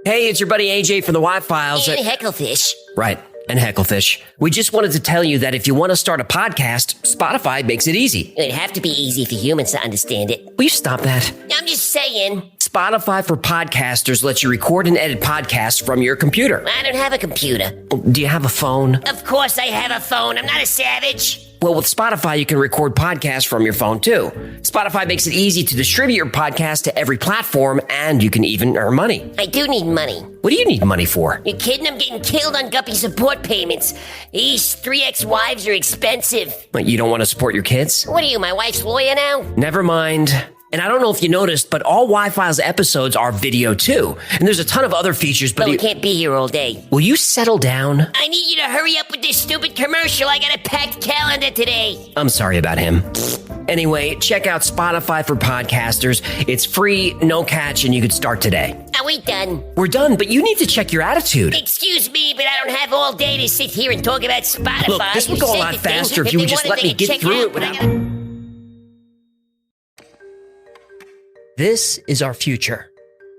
Hey, it's your buddy AJ from the Y-Files. And Hecklefish. Right, and Hecklefish. We just wanted to tell you that if you want to start a podcast, Spotify makes it easy. It'd have to be easy for humans to understand it. Will you stop that? I'm just saying. Spotify for podcasters lets you record and edit podcasts from your computer. I don't have a computer. Do you have a phone? Of course I have a phone. I'm not a savage. Well, with Spotify, you can record podcasts from your phone, too. Spotify makes it easy to distribute your podcast to every platform, and you can even earn money. I do need money. What do you need money for? You kidding? I'm getting killed on Guppy support payments. These 3 ex-wives are expensive. What, you don't want to support your kids? What are you, my wife's lawyer now? Never mind. And I don't know if you noticed, but all Y-Files episodes are video, too. And there's a ton of other features, but we can't be here all day. Will you settle down? I need you to hurry up with this stupid commercial. I got a packed calendar today. I'm sorry about him. Anyway, check out Spotify for podcasters. It's free, no catch, and you could start today. Are we done? We're done, but you need to check your attitude. Excuse me, but I don't have all day to sit here and talk about Spotify. Look, this would go a lot faster if you would just let me get through it without... This is our future.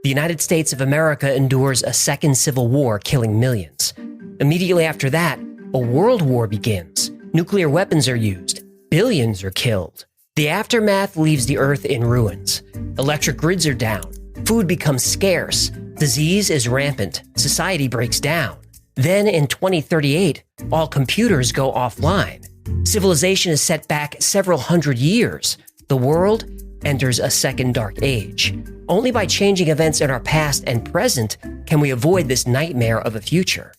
The United States of America endures a second civil war, killing millions. Immediately after that, a world war begins. Nuclear weapons are used. Billions are killed. The aftermath leaves the earth in ruins. Electric grids are down. Food becomes scarce. Disease is rampant. Society breaks down. Then in 2038, all computers go offline. Civilization is set back several hundred years. The world enters a second dark age. Only by changing events in our past and present can we avoid this nightmare of a future.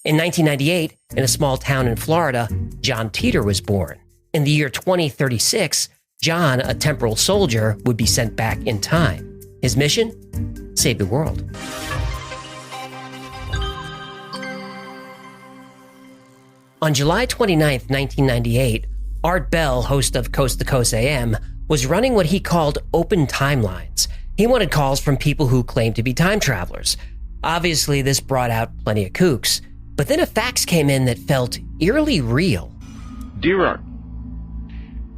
In 1998, in a small town in Florida, John Titor was born. In the year 2036, John, a temporal soldier, would be sent back in time. His mission? Save the world. On July 29, 1998, Art Bell, host of Coast to Coast AM, was running what he called open timelines. He wanted calls from people who claimed to be time travelers. Obviously, this brought out plenty of kooks. But then a fax came in that felt eerily real. Dear Art,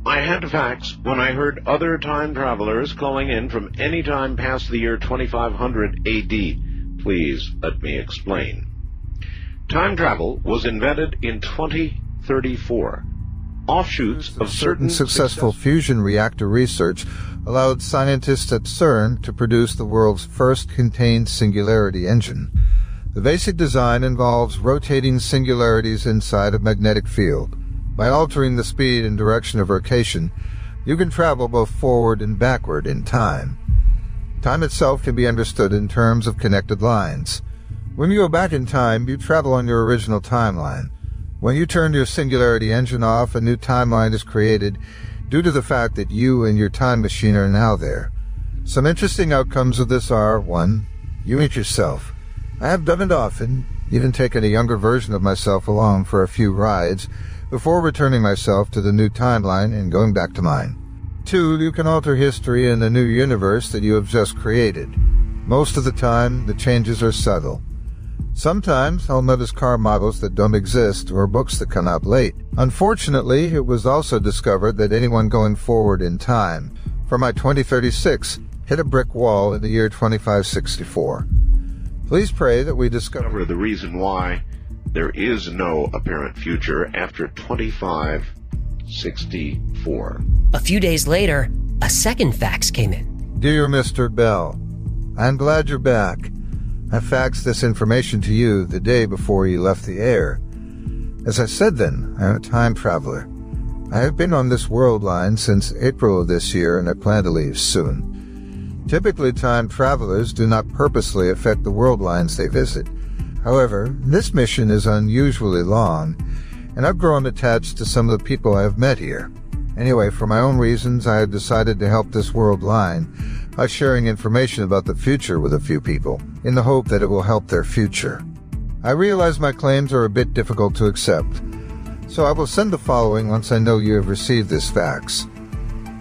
I had a fax when I heard other time travelers calling in from any time past the year 2500 AD. Please let me explain. Time travel was invented in 2034. Offshoots of certain successful fusion reactor research allowed scientists at CERN to produce the world's first contained singularity engine. The basic design involves rotating singularities inside a magnetic field. By altering the speed and direction of rotation, you can travel both forward and backward in time. Time itself can be understood in terms of connected lines. When you go back in time, you travel on your original timeline. When you turn your singularity engine off, a new timeline is created due to the fact that you and your time machine are now there. Some interesting outcomes of this are, 1. You meet yourself. I have done it often, even taken a younger version of myself along for a few rides, before returning myself to the new timeline and going back to mine. 2. You can alter history in the new universe that you have just created. Most of the time, the changes are subtle. Sometimes I'll notice car models that don't exist or books that come out late. Unfortunately, it was also discovered that anyone going forward in time, for my 2036, hit a brick wall in the year 2564. Please pray that we discover the reason why there is no apparent future after 2564. A few days later, a second fax came in. Dear Mr. Bell, I'm glad you're back. I faxed this information to you the day before you left the air. As I said then, I'm a time traveler. I have been on this world line since April of this year, and I plan to leave soon. Typically, time travelers do not purposely affect the world lines they visit. However, this mission is unusually long, and I've grown attached to some of the people I have met here. Anyway, for my own reasons, I have decided to help this world line by sharing information about the future with a few people, in the hope that it will help their future. I realize my claims are a bit difficult to accept, so I will send the following once I know you have received this fax.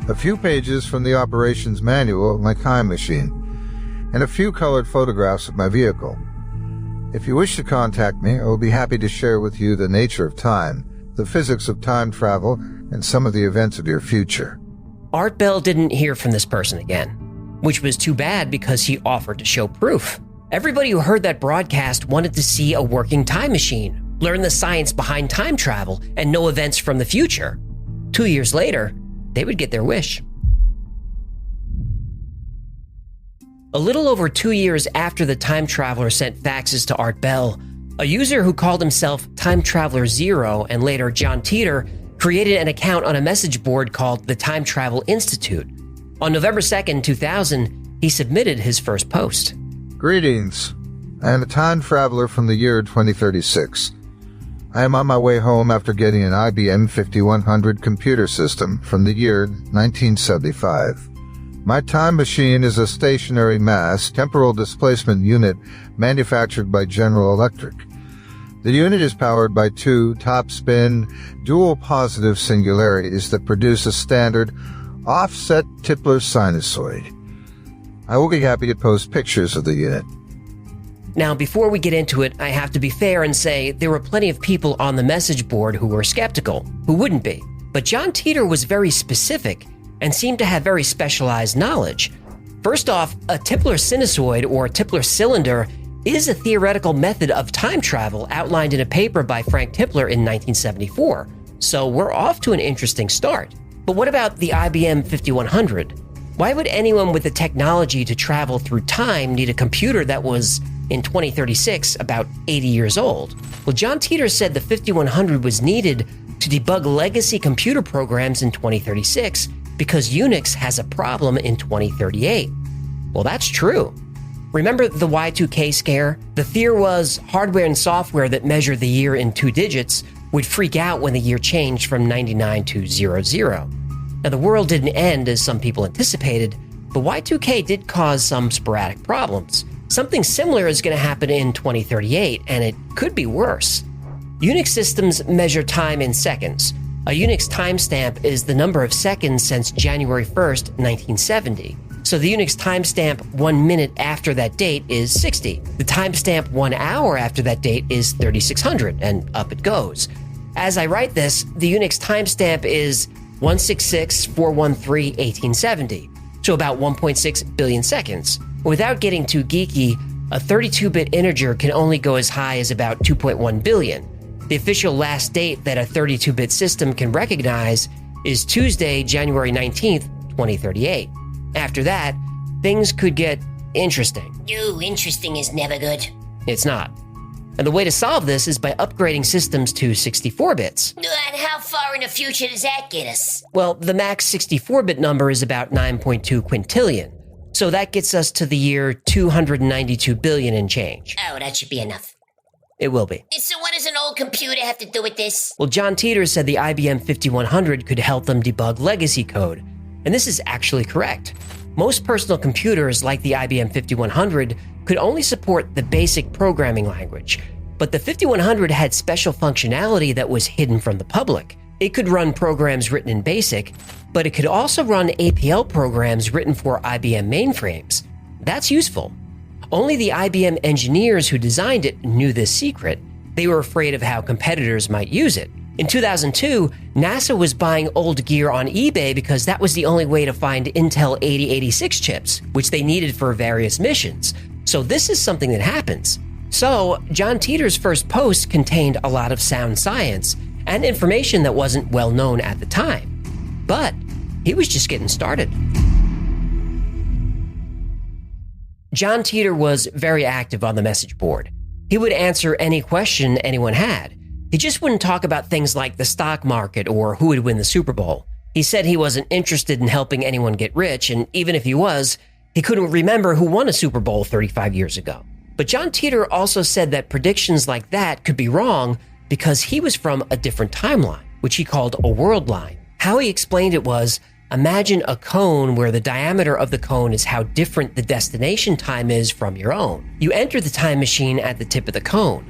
A few pages from the operations manual of my time machine, and a few colored photographs of my vehicle. If you wish to contact me, I will be happy to share with you the nature of time, the physics of time travel, and some of the events of your future. Art Bell didn't hear from this person again, which was too bad because he offered to show proof. Everybody who heard that broadcast wanted to see a working time machine, learn the science behind time travel, and know events from the future. 2 years later, they would get their wish. A little over 2 years after the time traveler sent faxes to Art Bell, a user who called himself Time Traveler Zero and later John Titor created an account on a message board called the Time Travel Institute. On November 2nd, 2000, he submitted his first post. Greetings. I am a time traveler from the year 2036. I am on my way home after getting an IBM 5100 computer system from the year 1975. My time machine is a stationary mass temporal displacement unit manufactured by General Electric. The unit is powered by two top-spin, dual-positive singularities that produce a standard, offset Tipler sinusoid. I will be happy to post pictures of the unit. Now, before we get into it, I have to be fair and say there were plenty of people on the message board who were skeptical, who wouldn't be. But John Titor was very specific and seemed to have very specialized knowledge. First off, a Tipler sinusoid or Tipler cylinder is a theoretical method of time travel outlined in a paper by Frank Tipler in 1974. So we're off to an interesting start. But what about the IBM 5100? Why would anyone with the technology to travel through time need a computer that was, in 2036, about 80 years old? Well, John Titor said the 5100 was needed to debug legacy computer programs in 2036 because Unix has a problem in 2038. Well, that's true. Remember the Y2K scare? The fear was hardware and software that measure the year in 2 digits would freak out when the year changed from 99 to 00. Now, the world didn't end as some people anticipated, but Y2K did cause some sporadic problems. Something similar is going to happen in 2038, and it could be worse. Unix systems measure time in seconds. A Unix timestamp is the number of seconds since January 1st, 1970. So the Unix timestamp 1 minute after that date is 60. The timestamp 1 hour after that date is 3600, and up it goes. As I write this, the Unix timestamp is 166-413-1870, so about 1.6 billion seconds. Without getting too geeky, a 32-bit integer can only go as high as about 2.1 billion. The official last date that a 32-bit system can recognize is Tuesday, January 19th, 2038. After that, things could get interesting. Ooh, interesting is never good. It's not. And the way to solve this is by upgrading systems to 64 bits. And how far in the future does that get us? Well, the max 64-bit number is about 9.2 quintillion. So that gets us to the year 292 billion and change. Oh, that should be enough. It will be. So what does an old computer have to do with this? Well, John Titor said the IBM 5100 could help them debug legacy code. And this is actually correct. Most personal computers, like the IBM 5100, could only support the basic programming language. But the 5100 had special functionality that was hidden from the public. It could run programs written in BASIC, but it could also run APL programs written for IBM mainframes. That's useful. Only the IBM engineers who designed it knew this secret. They were afraid of how competitors might use it. In 2002, NASA was buying old gear on eBay because that was the only way to find Intel 8086 chips, which they needed for various missions. So this is something that happens. So, John Titor's first post contained a lot of sound science and information that wasn't well known at the time. But he was just getting started. John Titor was very active on the message board. He would answer any question anyone had. He just wouldn't talk about things like the stock market or who would win the Super Bowl. He said he wasn't interested in helping anyone get rich, and even if he was, he couldn't remember who won a Super Bowl 35 years ago. But John Titor also said that predictions like that could be wrong because he was from a different timeline, which he called a world line. How he explained it was, imagine a cone where the diameter of the cone is how different the destination time is from your own. You enter the time machine at the tip of the cone.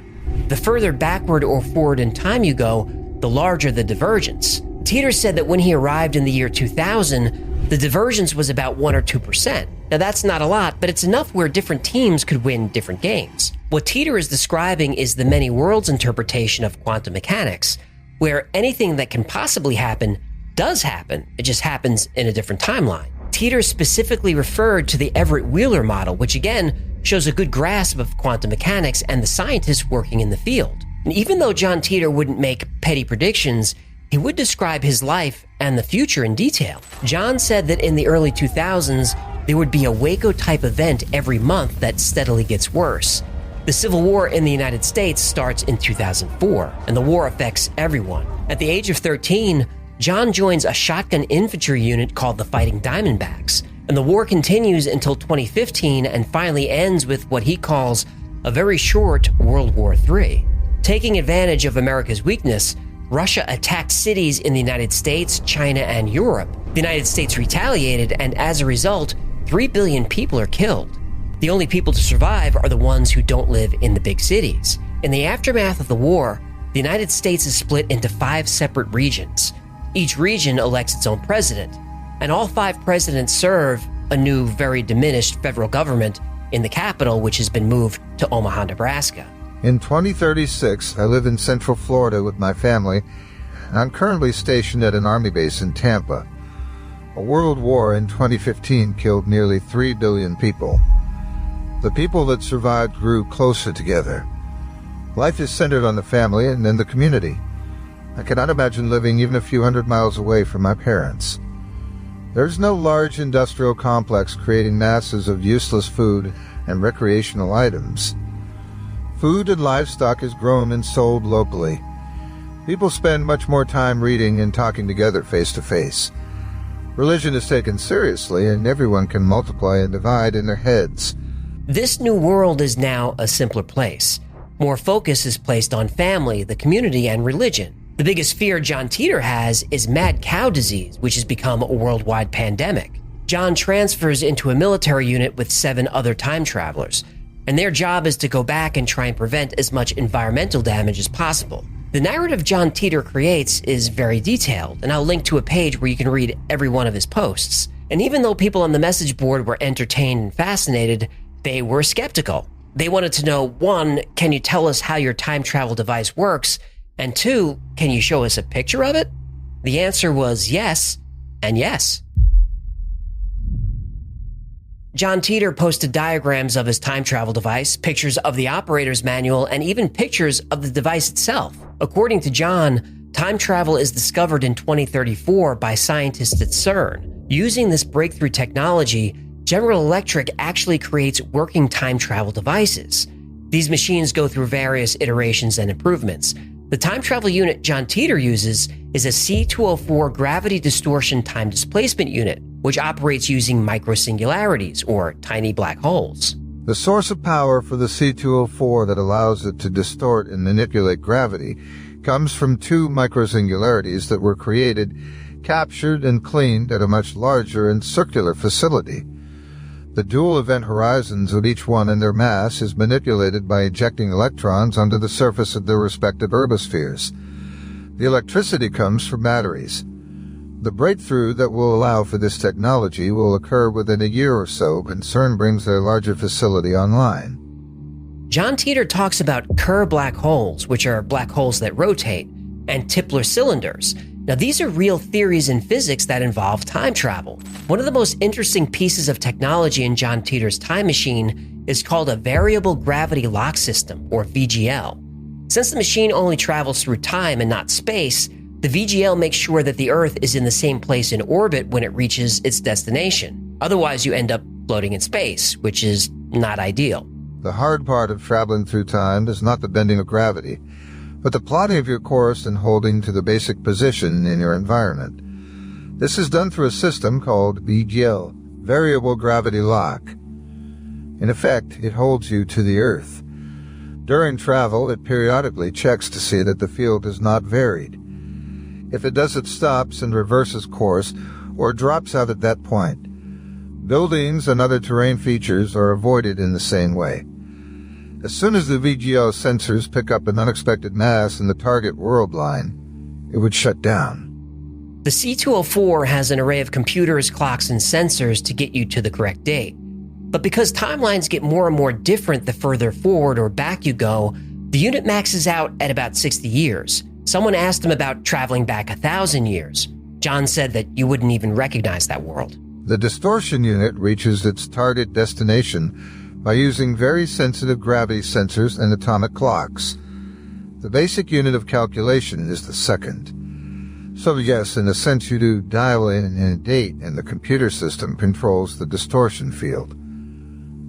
The further backward or forward in time you go, the larger the divergence. Titor said that when he arrived in the year 2000, the divergence was about 1 or 2%. Now that's not a lot, but it's enough where different teams could win different games. What Titor is describing is the many worlds interpretation of quantum mechanics, where anything that can possibly happen does happen, it just happens in a different timeline. Titor specifically referred to the Everett-Wheeler model, which again shows a good grasp of quantum mechanics and the scientists working in the field. And even though John Titor wouldn't make petty predictions, he would describe his life and the future in detail. John said that in the early 2000s, there would be a Waco-type event every month that steadily gets worse. The Civil War in the United States starts in 2004, and the war affects everyone. At the age of 13, John joins a shotgun infantry unit called the Fighting Diamondbacks, and the war continues until 2015 and finally ends with what he calls a very short World War III. Taking advantage of America's weakness, Russia attacked cities in the United States, China, and Europe. The United States retaliated, and as a result, 3 billion people are killed. The only people to survive are the ones who don't live in the big cities. In the aftermath of the war, the United States is split into 5 separate regions. Each region elects its own president, and all 5 presidents serve a new, very diminished federal government in the capital, which has been moved to Omaha, Nebraska. In 2036, I live in Central Florida with my family, and I'm currently stationed at an Army base in Tampa. A world war in 2015 killed nearly 3 billion people. The people that survived grew closer together. Life is centered on the family and in the community. I cannot imagine living even a few hundred miles away from my parents. There's no large industrial complex creating masses of useless food and recreational items. Food and livestock is grown and sold locally. People spend much more time reading and talking together face to face. Religion is taken seriously, and everyone can multiply and divide in their heads. This new world is now a simpler place. More focus is placed on family, the community, and religion. The biggest fear John Titor has is mad cow disease, which has become a worldwide pandemic. John transfers into a military unit with 7 other time travelers, and their job is to go back and try and prevent as much environmental damage as possible. The narrative John Titor creates is very detailed, and I'll link to a page where you can read every one of his posts. And even though people on the message board were entertained and fascinated, they were skeptical. They wanted to know, 1, can you tell us how your time travel device works? And 2, can you show us a picture of it? The answer was yes, and yes. John Titor posted diagrams of his time travel device, pictures of the operator's manual, and even pictures of the device itself. According to John, time travel is discovered in 2034 by scientists at CERN. Using this breakthrough technology, General Electric actually creates working time travel devices. These machines go through various iterations and improvements. The time travel unit John Titor uses is a C-204 gravity distortion time displacement unit, which operates using microsingularities, or tiny black holes. The source of power for the C-204 that allows it to distort and manipulate gravity comes from 2 microsingularities that were created, captured, and cleaned at a much larger and circular facility. The dual event horizons of each one and their mass is manipulated by ejecting electrons onto the surface of their respective ergospheres. The electricity comes from batteries. The breakthrough that will allow for this technology will occur within a year or so when CERN brings their larger facility online. John Titor talks about Kerr black holes, which are black holes that rotate, and Tipler cylinders. Now, these are real theories in physics that involve time travel. One of the most interesting pieces of technology in John Titor's time machine is called a variable gravity lock system, or VGL. Since the machine only travels through time and not space, the VGL makes sure that the Earth is in the same place in orbit when it reaches its destination. Otherwise, you end up floating in space, which is not ideal. The hard part of traveling through time is not the bending of gravity, but the plotting of your course and holding to the basic position in your environment. This is done through a system called VGL, Variable Gravity Lock. In effect, it holds you to the Earth. During travel, it periodically checks to see that the field is not varied. If it does, it stops and reverses course or drops out at that point. Buildings and other terrain features are avoided in the same way. As soon as the VGL sensors pick up an unexpected mass in the target world line, it would shut down. The C-204 has an array of computers, clocks, and sensors to get you to the correct date. But because timelines get more and more different the further forward or back you go, the unit maxes out at about 60 years. Someone asked him about traveling back 1,000 years. John said that you wouldn't even recognize that world. The distortion unit reaches its target destination by using very sensitive gravity sensors and atomic clocks. The basic unit of calculation is the second. So yes, in a sense you do dial in a date, and the computer system controls the distortion field.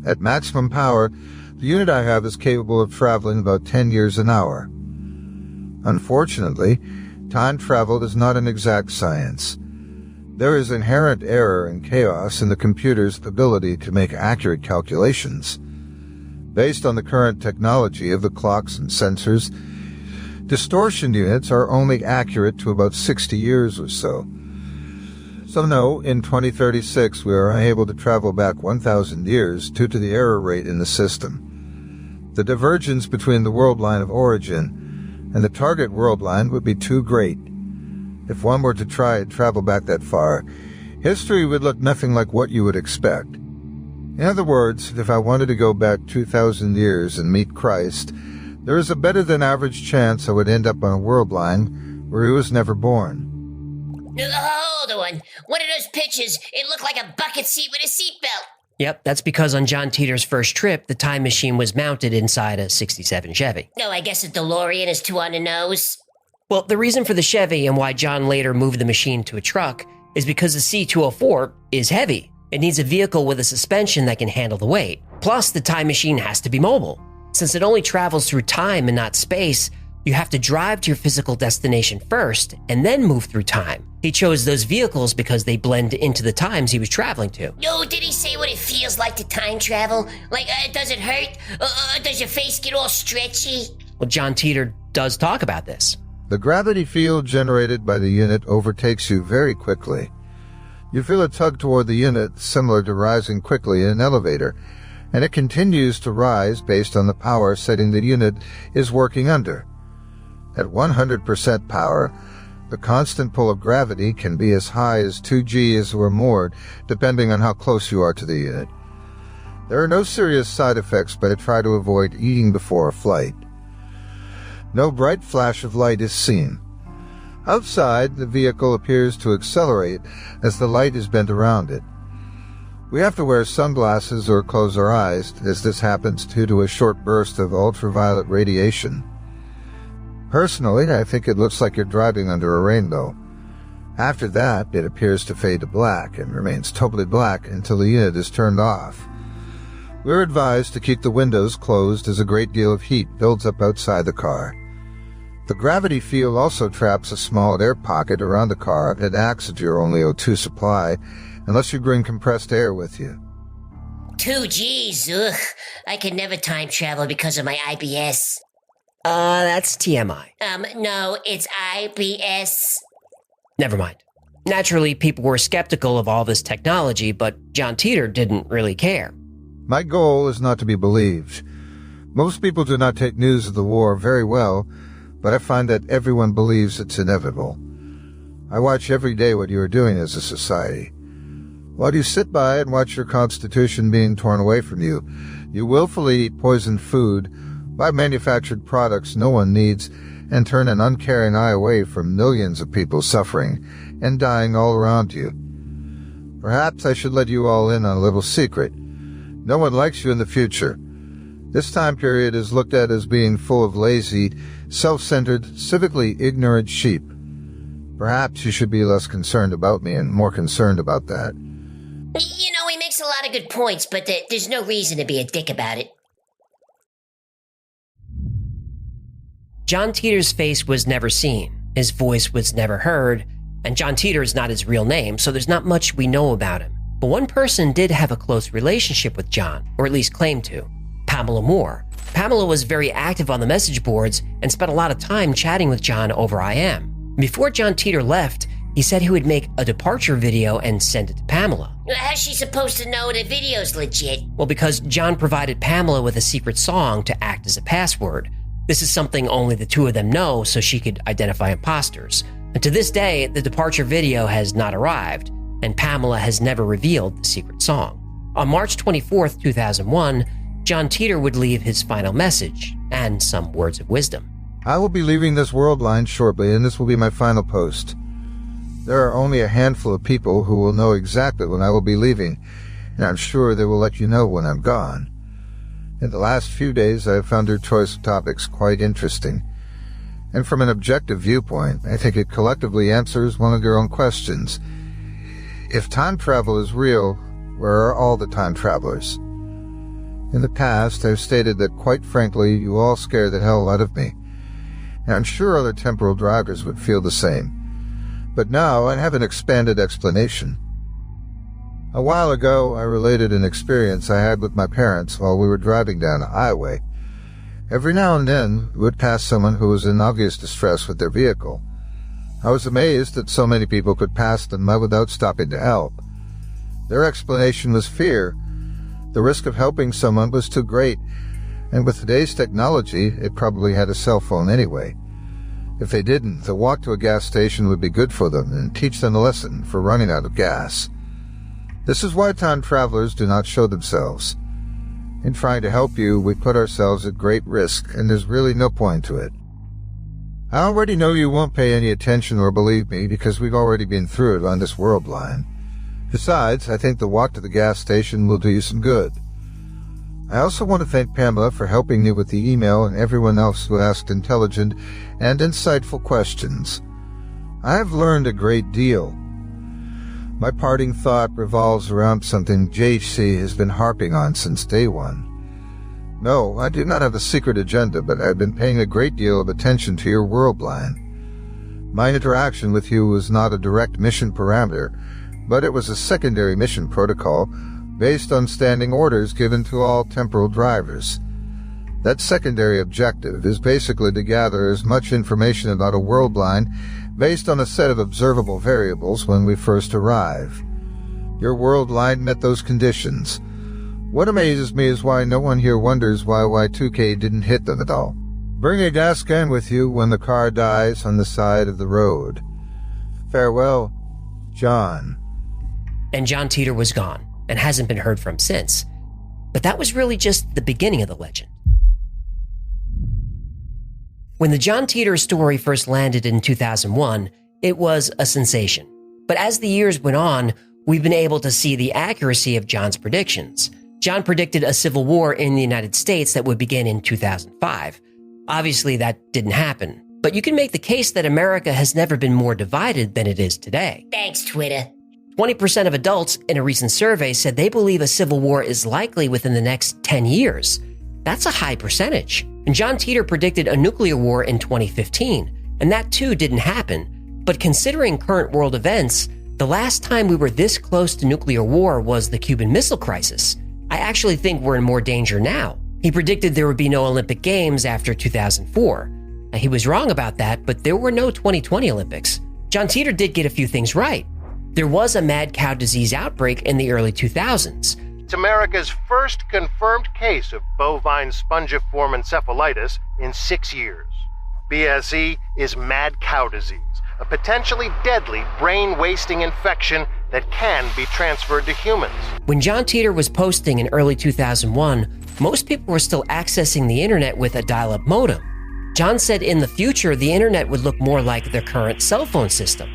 At maximum power, the unit I have is capable of traveling about 10 years an hour. Unfortunately, time travel is not an exact science. There is inherent error and chaos in the computer's ability to make accurate calculations. Based on the current technology of the clocks and sensors, distortion units are only accurate to about 60 years or so. So no, in 2036 we are unable to travel back 1,000 years due to the error rate in the system. The divergence between the world line of origin and the target world line would be too great. If one were to try and travel back that far, history would look nothing like what you would expect. In other words, if I wanted to go back 2,000 years and meet Christ, there is a better than average chance I would end up on a world line where he was never born. Hold on. One of those pictures, it looked like a bucket seat with a seatbelt. Yep, that's because on John Titor's first trip, the time machine was mounted inside a 67 Chevy. No, I guess a DeLorean is too on the nose. Well, the reason for the Chevy and why John later moved the machine to a truck is because the C-204 is heavy. It needs a vehicle with a suspension that can handle the weight. Plus, the time machine has to be mobile. Since it only travels through time and not space, you have to drive to your physical destination first and then move through time. He chose those vehicles because they blend into the times he was traveling to. No, did he say what it feels like to time travel? Like, does it hurt? Does your face get all stretchy? Well, John Titor does talk about this. The gravity field generated by the unit overtakes you very quickly. You feel a tug toward the unit similar to rising quickly in an elevator, and it continues to rise based on the power setting the unit is working under. At 100% power, the constant pull of gravity can be as high as 2 Gs or more, depending on how close you are to the unit. There are no serious side effects, but I try to avoid eating before a flight. No bright flash of light is seen. Outside, the vehicle appears to accelerate as the light is bent around it. We have to wear sunglasses or close our eyes, as this happens due to a short burst of ultraviolet radiation. Personally, I think it looks like you're driving under a rainbow. After that, it appears to fade to black and remains totally black until the unit is turned off. We're advised to keep the windows closed as a great deal of heat builds up outside the car. The gravity field also traps a small air pocket around the car that acts as your only O2 supply, unless you bring compressed air with you. 2 Gs, ugh. I could never time travel because of my IBS. That's TMI. No, it's IBS. Never mind. Naturally, people were skeptical of all this technology, but John Titor didn't really care. My goal is not to be believed. Most people do not take news of the war very well, but I find that everyone believes it's inevitable. I watch every day what you are doing as a society. While you sit by and watch your constitution being torn away from you, you willfully eat poisoned food, buy manufactured products no one needs, and turn an uncaring eye away from millions of people suffering and dying all around you. Perhaps I should let you all in on a little secret. No one likes you in the future. This time period is looked at as being full of lazy, self-centered, civically ignorant sheep. Perhaps you should be less concerned about me and more concerned about that. You know, he makes a lot of good points, but there's no reason to be a dick about it. John Titor's face was never seen, his voice was never heard, and John Titor is not his real name, so there's not much we know about him. But one person did have a close relationship with John, or at least claimed to. Pamela Moore. Pamela was very active on the message boards and spent a lot of time chatting with John over IM. Before John Titor left, he said he would make a departure video and send it to Pamela. How's she supposed to know the video's legit? Well, because John provided Pamela with a secret song to act as a password. This is something only the two of them know, so she could identify imposters. And to this day, the departure video has not arrived, and Pamela has never revealed the secret song. On March 24th, 2001, John Titor would leave his final message and some words of wisdom. I will be leaving this world line shortly, and this will be my final post. There are only a handful of people who will know exactly when I will be leaving, and I'm sure they will let you know when I'm gone. In the last few days, I have found your choice of topics quite interesting, and from an objective viewpoint, I think it collectively answers one of your own questions. If time travel is real, where are all the time travelers? In the past, I've stated that, quite frankly, you all scare the hell out of me, and I'm sure other temporal drivers would feel the same. But now I have an expanded explanation. A while ago, I related an experience I had with my parents while we were driving down a highway. Every now and then, we would pass someone who was in obvious distress with their vehicle. I was amazed that so many people could pass them without stopping to help. Their explanation was fear. The risk of helping someone was too great, and with today's technology, it probably had a cell phone anyway. If they didn't, the walk to a gas station would be good for them and teach them a lesson for running out of gas. This is why time travelers do not show themselves. In trying to help you, we put ourselves at great risk, and there's really no point to it. I already know you won't pay any attention or believe me because we've already been through it on this world line. Besides, I think the walk to the gas station will do you some good. I also want to thank Pamela for helping me with the email and everyone else who asked intelligent and insightful questions. I have learned a great deal. My parting thought revolves around something JC has been harping on since day one. No, I do not have a secret agenda, but I've been paying a great deal of attention to your world line. My interaction with you was not a direct mission parameter, but it was a secondary mission protocol based on standing orders given to all temporal drivers. That secondary objective is basically to gather as much information about a world line based on a set of observable variables when we first arrive. Your world line met those conditions. What amazes me is why no one here wonders why Y2K didn't hit them at all. Bring a gas can with you when the car dies on the side of the road. Farewell, John. And John Titor was gone and hasn't been heard from since. But that was really just the beginning of the legend. When the John Titor story first landed in 2001, it was a sensation. But as the years went on, we've been able to see the accuracy of John's predictions. John predicted a civil war in the United States that would begin in 2005. Obviously, that didn't happen. But you can make the case that America has never been more divided than it is today. Thanks, Twitter. 20% of adults in a recent survey said they believe a civil war is likely within the next 10 years. That's a high percentage. And John Titor predicted a nuclear war in 2015, and that too didn't happen. But considering current world events, the last time we were this close to nuclear war was the Cuban Missile Crisis. I actually think we're in more danger now. He predicted there would be no Olympic Games after 2004. Now, he was wrong about that, but there were no 2020 Olympics. John Titor did get a few things right. There was a mad cow disease outbreak in the early 2000s. It's America's first confirmed case of bovine spongiform encephalitis in 6 years. BSE is mad cow disease, a potentially deadly brain-wasting infection that can be transferred to humans. When John Titor was posting in early 2001, most people were still accessing the internet with a dial-up modem. John said in the future, the internet would look more like their current cell phone system.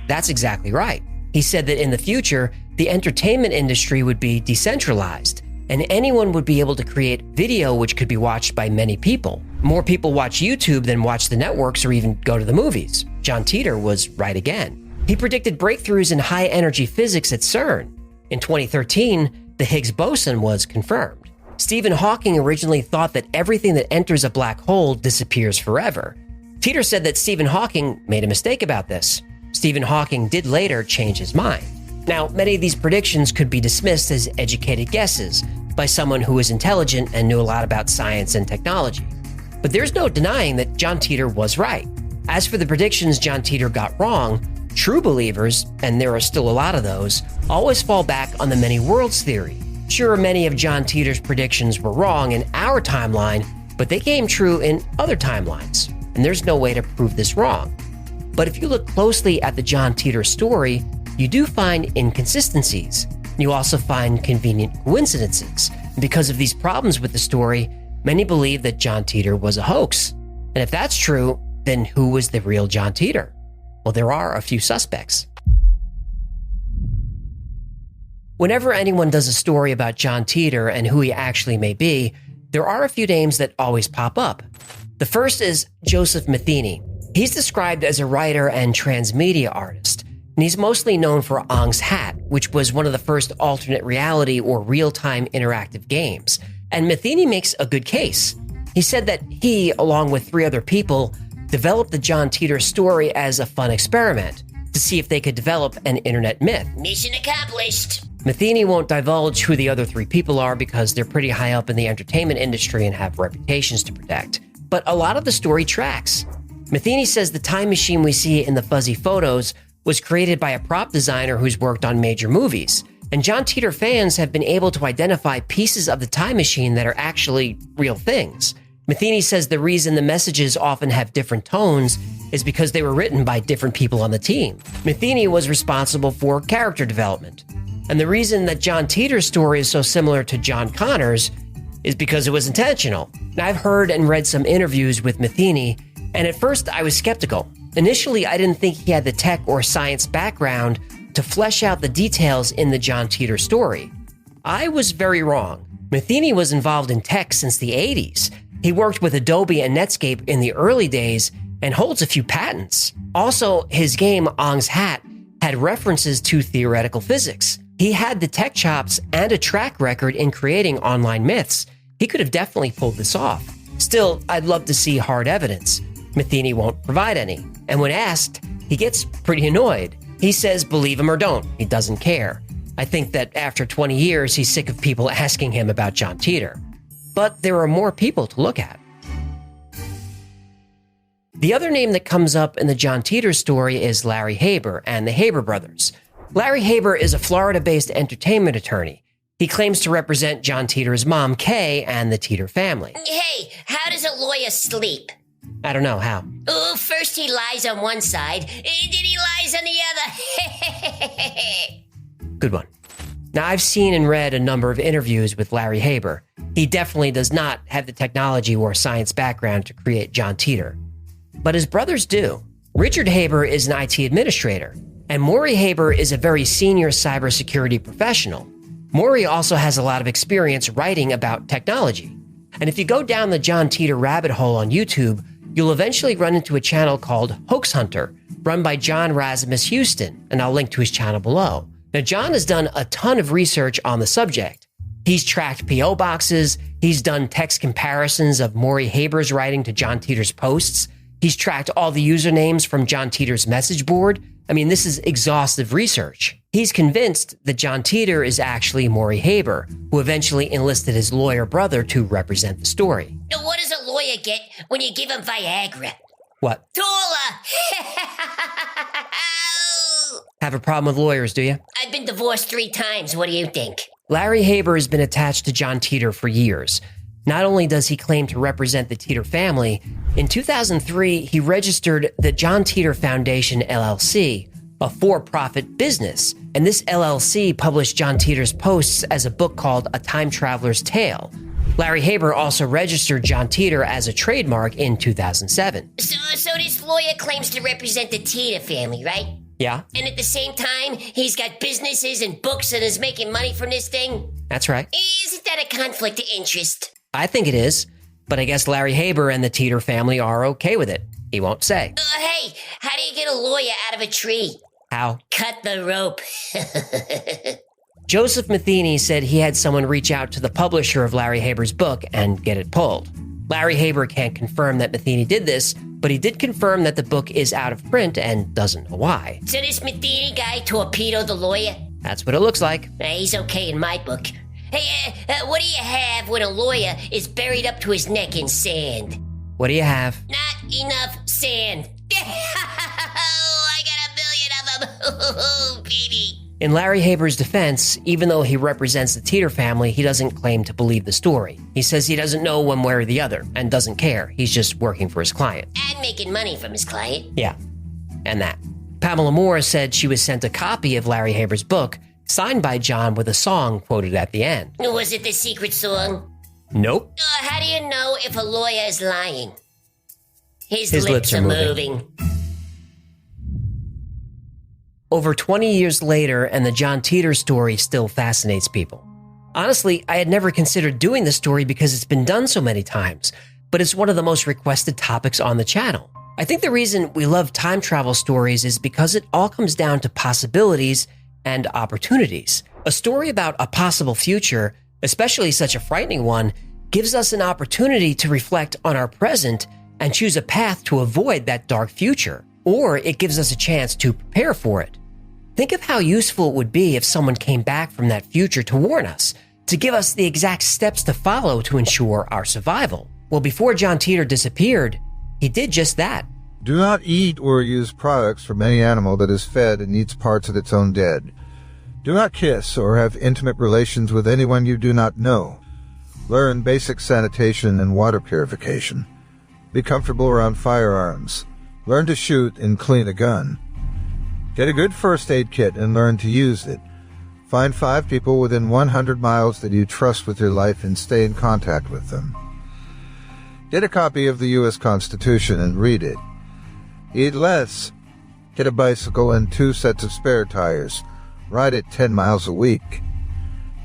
That's exactly right. He said that in the future, the entertainment industry would be decentralized, and anyone would be able to create video which could be watched by many people. More people watch YouTube than watch the networks or even go to the movies. John Titor was right again. He predicted breakthroughs in high-energy physics at CERN. In 2013, the Higgs boson was confirmed. Stephen Hawking originally thought that everything that enters a black hole disappears forever. Titor said that Stephen Hawking made a mistake about this. Stephen Hawking did later change his mind. Now, many of these predictions could be dismissed as educated guesses by someone who was intelligent and knew a lot about science and technology. But there's no denying that John Titor was right. As for the predictions John Titor got wrong, true believers, and there are still a lot of those, always fall back on the many worlds theory. Sure, many of John Titor's predictions were wrong in our timeline, but they came true in other timelines, and there's no way to prove this wrong. But if you look closely at the John Titor story, you do find inconsistencies. You also find convenient coincidences. And because of these problems with the story, many believe that John Titor was a hoax. And if that's true, then who was the real John Titor? Well, there are a few suspects. Whenever anyone does a story about John Titor and who he actually may be, there are a few names that always pop up. The first is Joseph Matheny. He's described as a writer and transmedia artist, and he's mostly known for Ong's Hat, which was one of the first alternate reality or real-time interactive games. And Matheny makes a good case. He said that he, along with 3 other people, developed the John Titor story as a fun experiment to see if they could develop an internet myth. Mission accomplished. Matheny won't divulge who the other 3 people are because they're pretty high up in the entertainment industry and have reputations to protect. But a lot of the story tracks. Matheny says the time machine we see in the fuzzy photos was created by a prop designer who's worked on major movies. And John Titor fans have been able to identify pieces of the time machine that are actually real things. Matheny says the reason the messages often have different tones is because they were written by different people on the team. Matheny was responsible for character development. And the reason that John Titor's story is so similar to John Connor's is because it was intentional. Now, I've heard and read some interviews with Matheny, and at first I was skeptical. Initially, I didn't think he had the tech or science background to flesh out the details in the John Titor story. I was very wrong. Matheny was involved in tech since the 80s. He worked with Adobe and Netscape in the early days and holds a few patents. Also, his game, Ong's Hat, had references to theoretical physics. He had the tech chops and a track record in creating online myths. He could have definitely pulled this off. Still, I'd love to see hard evidence. Matheny won't provide any. And when asked, he gets pretty annoyed. He says believe him or don't, he doesn't care. I think that after 20 years, he's sick of people asking him about John Titor. But there are more people to look at. The other name that comes up in the John Titor story is Larry Haber and the Haber brothers. Larry Haber is a Florida-based entertainment attorney. He claims to represent John Titor's mom, Kay, and the Titor family. Hey, how does a lawyer sleep? I don't know how. Oh, first he lies on one side, and then he lies on the other. Good one. Now, I've seen and read a number of interviews with Larry Haber. He definitely does not have the technology or science background to create John Titor. But his brothers do. Richard Haber is an IT administrator, and Maury Haber is a very senior cybersecurity professional. Maury also has a lot of experience writing about technology. And if you go down the John Titor rabbit hole on YouTube, you'll eventually run into a channel called Hoax Hunter, run by John Rasmus Houston, and I'll link to his channel below. Now, John has done a ton of research on the subject. He's tracked P.O. boxes, he's done text comparisons of Maury Haber's writing to John Titor's posts, he's tracked all the usernames from John Titor's message board. I mean, this is exhaustive research. He's convinced that John Titor is actually Maury Haber, who eventually enlisted his lawyer brother to represent the story. Now, what does a lawyer get when you give him Viagra? What? Taller! Have a problem with lawyers, do you? I've been divorced 3 times. What do you think? Larry Haber has been attached to John Titor for years. Not only does he claim to represent the Titor family, in 2003, he registered the John Titor Foundation, LLC, a for-profit business. And this LLC published John Titor's posts as a book called A Time Traveler's Tale. Larry Haber also registered John Titor as a trademark in 2007. So this lawyer claims to represent the Titor family, right? Yeah, And at the same time, he's got businesses and books and is making money from this thing? that's right. Isn't that a conflict of interest? I think it is, but I guess Larry Haber and the Titor family are okay with it. He won't say. Hey, how do you get a lawyer out of a tree? How? Cut the rope. Joseph Matheny said he had someone reach out to the publisher of Larry Haber's book and get it pulled. Larry Haber can't confirm that Matheny did this, but he did confirm that the book is out of print and doesn't know why. So this Matheny guy torpedoed the lawyer? That's what it looks like. He's okay in my book. Hey, what do you have when a lawyer is buried up to his neck in sand? What do you have? Not enough sand. I got 1 billion of them. Baby. In Larry Haber's defense, even though he represents the Titor family, he doesn't claim to believe the story. He says he doesn't know one way or the other and doesn't care. He's just working for his client. And making money from his client. Yeah, and that. Pamela Moore said she was sent a copy of Larry Haber's book, signed by John with a song quoted at the end. Was it the secret song? Nope. How do you know if a lawyer is lying? His His lips are moving. over 20 years later, and the John Titor story still fascinates people. Honestly, I had never considered doing this story because it's been done so many times, but it's one of the most requested topics on the channel. I think the reason we love time travel stories is because it all comes down to possibilities and opportunities. A story about a possible future, especially such a frightening one, gives us an opportunity to reflect on our present and choose a path to avoid that dark future, or it gives us a chance to prepare for it. Think of how useful it would be if someone came back from that future to warn us, to give us the exact steps to follow to ensure our survival. Well, before John Titor disappeared, he did just that. Do not eat or use products from any animal that is fed and eats parts of its own dead. Do not kiss or have intimate relations with anyone you do not know. Learn basic sanitation and water purification. Be comfortable around firearms. Learn to shoot and clean a gun. Get a good first aid kit and learn to use it. Find 5 people within 100 miles that you trust with your life and stay in contact with them. Get a copy of the U.S. Constitution and read it. Eat less. Get a bicycle and 2 sets of spare tires. Ride it 10 miles a week.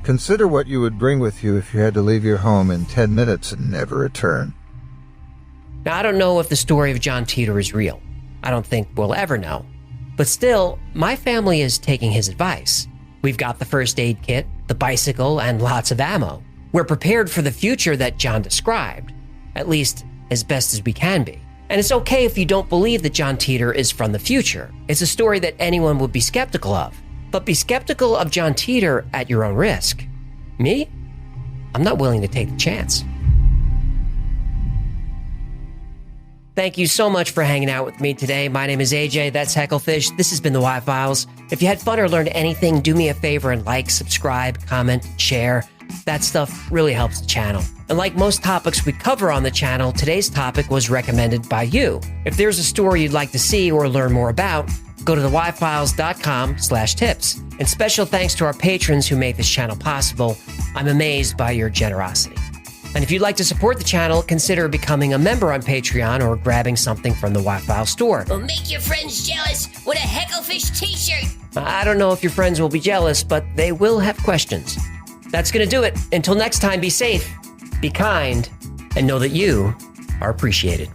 Consider what you would bring with you if you had to leave your home in 10 minutes and never return. Now, I don't know if the story of John Titor is real. I don't think we'll ever know. But still, my family is taking his advice. We've got the first aid kit, the bicycle, and lots of ammo. We're prepared for the future that John described, at least as best as we can be. And it's okay if you don't believe that John Titor is from the future. It's a story that anyone would be skeptical of. But be skeptical of John Titor at your own risk. Me? I'm not willing to take the chance. Thank you so much for hanging out with me today. My name is AJ, that's Hecklefish. This has been the Y-Files. If you had fun or learned anything, do me a favor and like, subscribe, comment, share. That stuff really helps the channel. And like most topics we cover on the channel, today's topic was recommended by you. If there's a story you'd like to see or learn more about, go to theyfiles.com/tips. And special thanks to our patrons who make this channel possible. I'm amazed by your generosity. And if you'd like to support the channel, consider becoming a member on Patreon or grabbing something from the Y-File store. Or make your friends jealous with a Hecklefish t-shirt. I don't know if your friends will be jealous, but they will have questions. That's going to do it. Until next time, be safe, be kind, and know that you are appreciated.